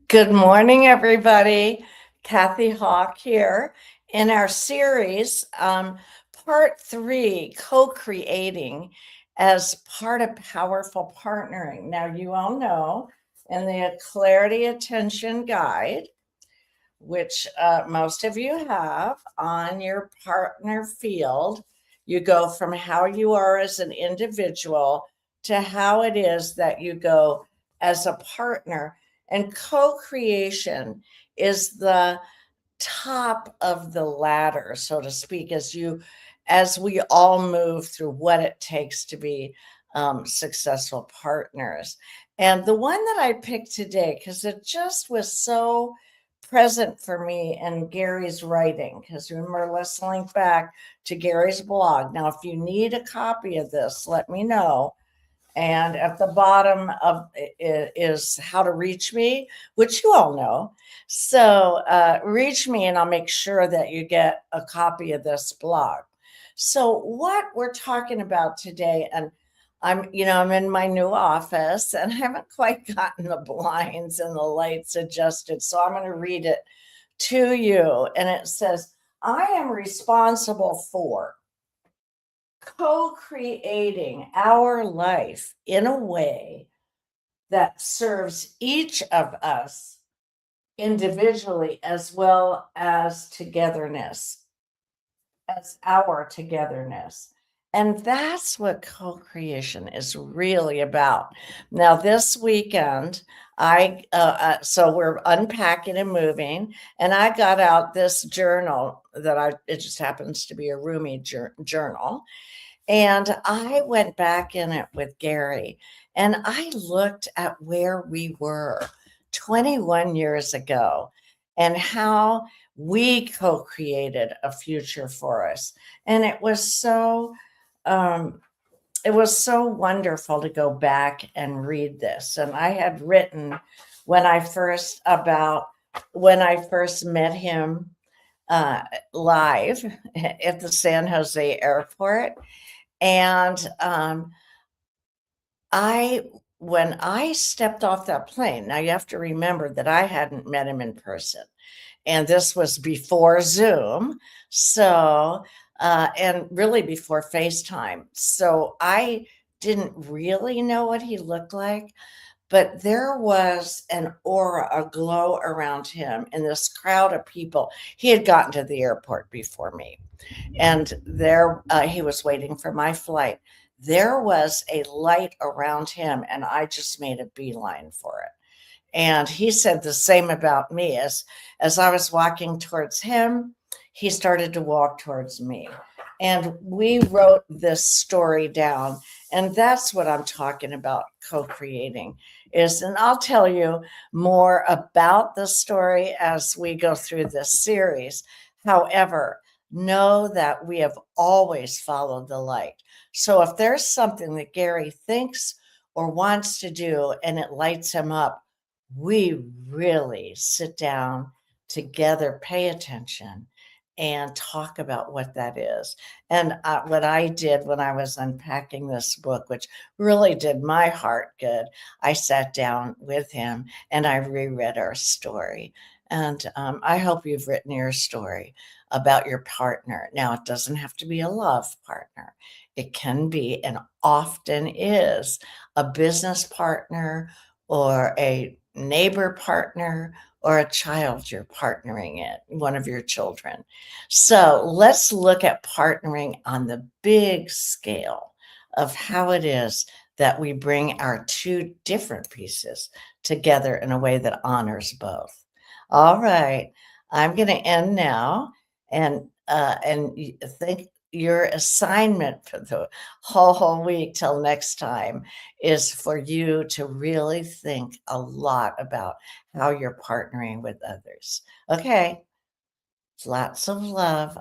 Good morning, everybody. Kathy Hawk here in our series, part three, co-creating as part of powerful partnering. Now, you all know in the Clarity Attention Guide, which most of you have on your partner field, you go from how you are as an individual to how it is that you go as a partner. And co creation is the top of the ladder, so to speak, as we all move through what it takes to be successful partners. And the one that I picked today, because it just was so present for me in Gary's writing, because remember, let's link back to Gary's blog. Now, if you need a copy of this, let me know. And at the bottom of it is how to reach me, which you all know. So reach me and I'll make sure that you get a copy of this blog. So what we're talking about today, and I'm in my new office and I haven't quite gotten the blinds and the lights adjusted. So I'm going to read it to you. And it says, I am responsible for co-creating our life in a way that serves each of us individually as well as togetherness, as our togetherness. And that's what co-creation is really about. Now, this weekend, so we're unpacking and moving, and I got out this journal it just happens to be a Rumi journal. And I went back in it with Gary and I looked at where we were 21 years ago and how we co created a future for us. And um, it was so wonderful to go back and read this. And I had written when I first about when I first met him live at the San Jose airport. And I, when I stepped off that plane, now you have to remember that I hadn't met him in person, and this was before Zoom. So, and really before FaceTime. So I didn't really know what he looked like, but there was an aura, a glow around him in this crowd of people. He had gotten to the airport before me, and there he was waiting for my flight. There was a light around him, and I just made a beeline for it. And he said the same about me. As I was walking towards him, he started to walk towards me. And we wrote this story down. And that's what I'm talking about, co-creating is. And I'll tell you more about the story as we go through this series. However, know that we have always followed the light. So if there's something that Gary thinks or wants to do and it lights him up, we really sit down together, pay attention, and talk about what that is. And what I did when I was unpacking this book, which really did my heart good, I sat down with him and I reread our story. And I hope you've written your story about your partner. Now, it doesn't have to be a love partner, it can be and often is a business partner or a neighbor partner or a child you're partnering it, one of your children. So let's look at partnering on the big scale of how it is that we bring our two different pieces together in a way that honors both. All right, I'm going to end now, and think your assignment for the whole week till next time is for you to really think a lot about how you're partnering with others. Okay, lots of love.